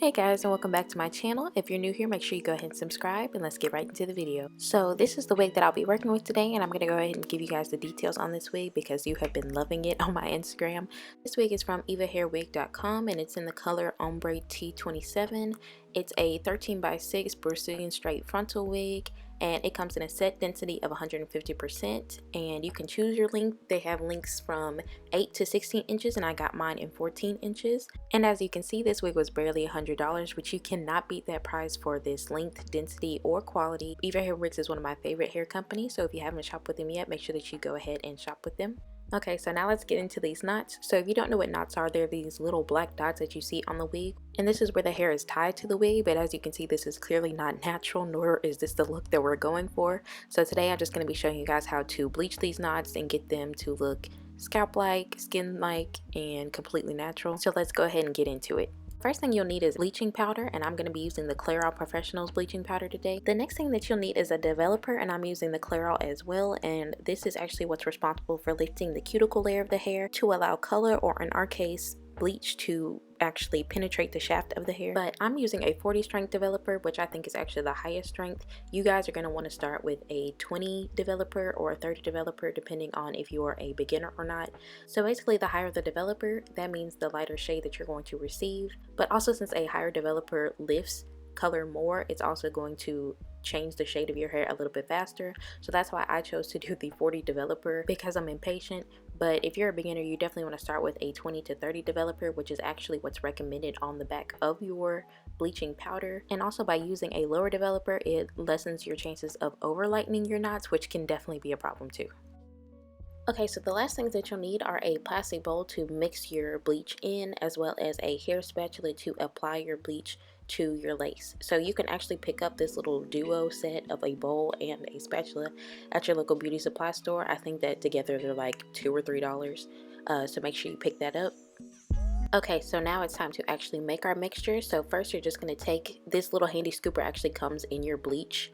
Hey guys, and welcome back to my channel. If you're new here, make sure you go ahead and subscribe, and let's get right into the video. So this is the wig that I'll be working with today, and I'm going to go ahead and give you guys the details on this wig because you have been loving it on my Instagram. This wig is from evahairwig.com and it's in the color Ombre T27. It's a 13x6 Brazilian straight frontal wig, and it comes in a set density of 150%, and you can choose your length. They have lengths from 8 to 16 inches, and I got mine in 14 inches. And as you can see, this wig was barely $100, which you cannot beat that price for this length, density, or quality. Eva Hair Wigs is one of my favorite hair companies, so if you haven't shopped with them yet, make sure that you go ahead and shop with them. Okay, so now let's get into these knots. So if you don't know what knots are, they're these little black dots that you see on the wig. And this is where the hair is tied to the wig, but as you can see, this is clearly not natural, nor is this the look that we're going for. So today I'm just going to be showing you guys how to bleach these knots and get them to look scalp-like, skin-like, and completely natural. So let's go ahead and get into it. First thing you'll need is bleaching powder, and I'm going to be using the Clairol Professionals bleaching powder today. The next thing that you'll need is a developer, and I'm using the Clairol as well, and this is actually what's responsible for lifting the cuticle layer of the hair to allow color, or in our case, bleach, to actually penetrate the shaft of the hair. But I'm using a 40 strength developer, which I think is actually the highest strength. You guys are going to want to start with a 20 developer or a 30 developer, depending on if you are a beginner or not. So basically, the higher the developer, that means the lighter shade that you're going to receive. But also, since a higher developer lifts color more, it's also going to change the shade of your hair a little bit faster. So that's why I chose to do the 40 developer, because I'm impatient. But if you're a beginner, you definitely want to start with a 20 to 30 developer, which is actually what's recommended on the back of your bleaching powder. And also, by using a lower developer, it lessens your chances of over lightening your knots, which can definitely be a problem too. Okay, so the last things that you'll need are a plastic bowl to mix your bleach in, as well as a hair spatula to apply your bleach to your lace. So you can actually pick up this little duo set of a bowl and a spatula at your local beauty supply store. I think that together they're like $2 or $3, so make sure you pick that up. Okay, so now it's time to actually make our mixture. So first, you're just going to take this little handy scooper, actually comes in your bleach,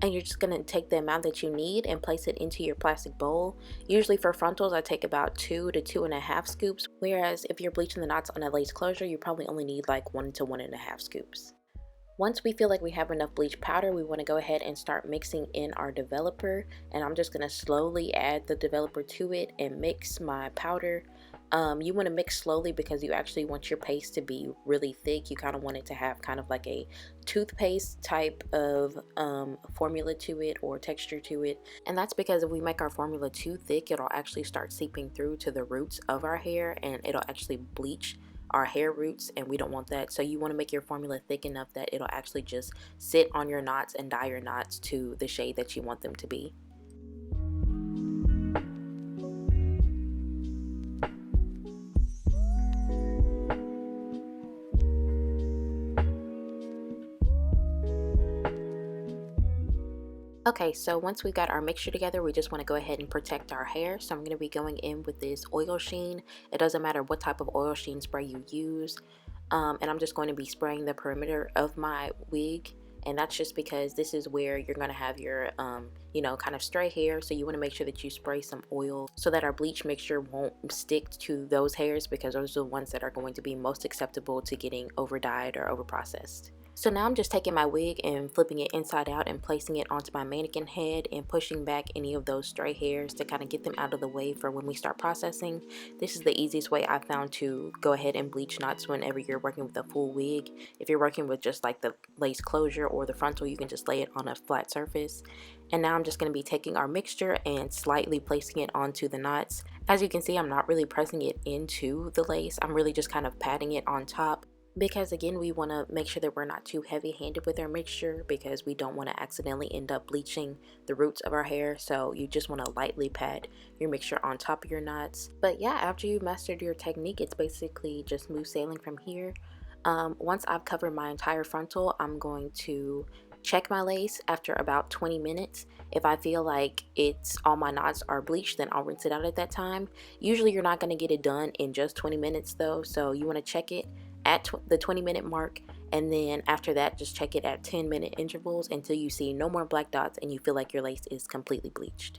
and you're just going to take the amount that you need and place it into your plastic bowl. Usually for frontals, I take about 2 to 2.5 scoops, whereas if you're bleaching the knots on a lace closure, you probably only need like 1 to 1.5 scoops. Once we feel like we have enough bleach powder, we want to go ahead and start mixing in our developer, and I'm just going to slowly add the developer to it and mix my powder. You want to mix slowly because you actually want your paste to be really thick. You kind of want it to have kind of like a toothpaste type of formula to it, or texture to it. And that's because if we make our formula too thick, it'll actually start seeping through to the roots of our hair, and it'll actually bleach our hair roots, and we don't want that. So you want to make your formula thick enough that it'll actually just sit on your knots and dye your knots to the shade that you want them to be. Okay, so once we got our mixture together, we just want to go ahead and protect our hair. So I'm going to be going in with this oil sheen. It doesn't matter what type of oil sheen spray you use. And I'm just going to be spraying the perimeter of my wig. And that's just because this is where you're going to have your, kind of stray hair. So you want to make sure that you spray some oil so that our bleach mixture won't stick to those hairs, because those are the ones that are going to be most acceptable to getting over dyed or over processed. So now I'm just taking my wig and flipping it inside out and placing it onto my mannequin head and pushing back any of those stray hairs to kind of get them out of the way for when we start processing. This is the easiest way I found to go ahead and bleach knots whenever you're working with a full wig. If you're working with just like the lace closure or the frontal, you can just lay it on a flat surface. And now I'm just going to be taking our mixture and slightly placing it onto the knots. As you can see, I'm not really pressing it into the lace. I'm really just kind of patting it on top, because again, we want to make sure that we're not too heavy-handed with our mixture, because we don't want to accidentally end up bleaching the roots of our hair. So you just want to lightly pat your mixture on top of your knots. But yeah, after you mastered your technique, it's basically just smooth sailing from here. Once I've covered my entire frontal, I'm going to check my lace after about 20 minutes. If I feel like all my knots are bleached, then I'll rinse it out at that time. Usually you're not going to get it done in just 20 minutes though, so you want to check it at the 20-minute mark, and then after that just check it at 10-minute intervals until you see no more black dots and you feel like your lace is completely bleached.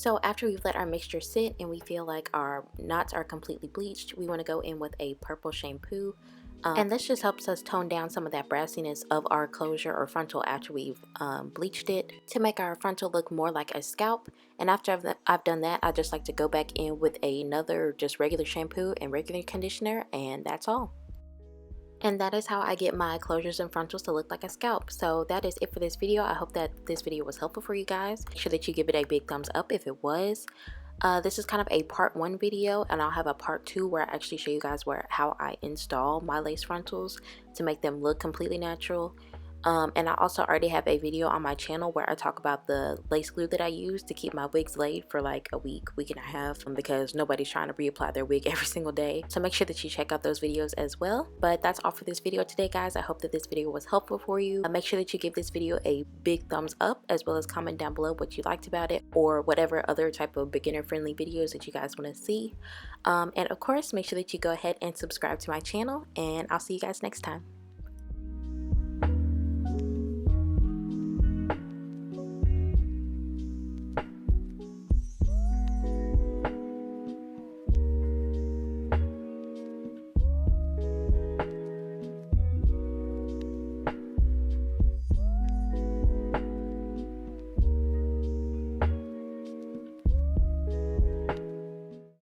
So after we've let our mixture sit and we feel like our knots are completely bleached, we want to go in with a purple shampoo. And this just helps us tone down some of that brassiness of our closure or frontal after we've bleached it to make our frontal look more like a scalp. And after I've done that, I just like to go back in with another just regular shampoo and regular conditioner, and that's all. And that is how I get my closures and frontals to look like a scalp. So that is it for this video. I hope that this video was helpful for you guys. Make sure that you give it a big thumbs up if it was. This is kind of a part 1 video, and I'll have a part 2 where I actually show you guys how I install my lace frontals to make them look completely natural. And I also already have a video on my channel where I talk about the lace glue that I use to keep my wigs laid for like a week and a half, because nobody's trying to reapply their wig every single day. So make sure that you check out those videos as well. But that's all for this video today, guys. I hope that this video was helpful for you. Make sure that you give this video a big thumbs up, as well as comment down below what you liked about it or whatever other type of beginner friendly videos that you guys want to see. And of course, make sure that you go ahead and subscribe to my channel, and I'll see you guys next time.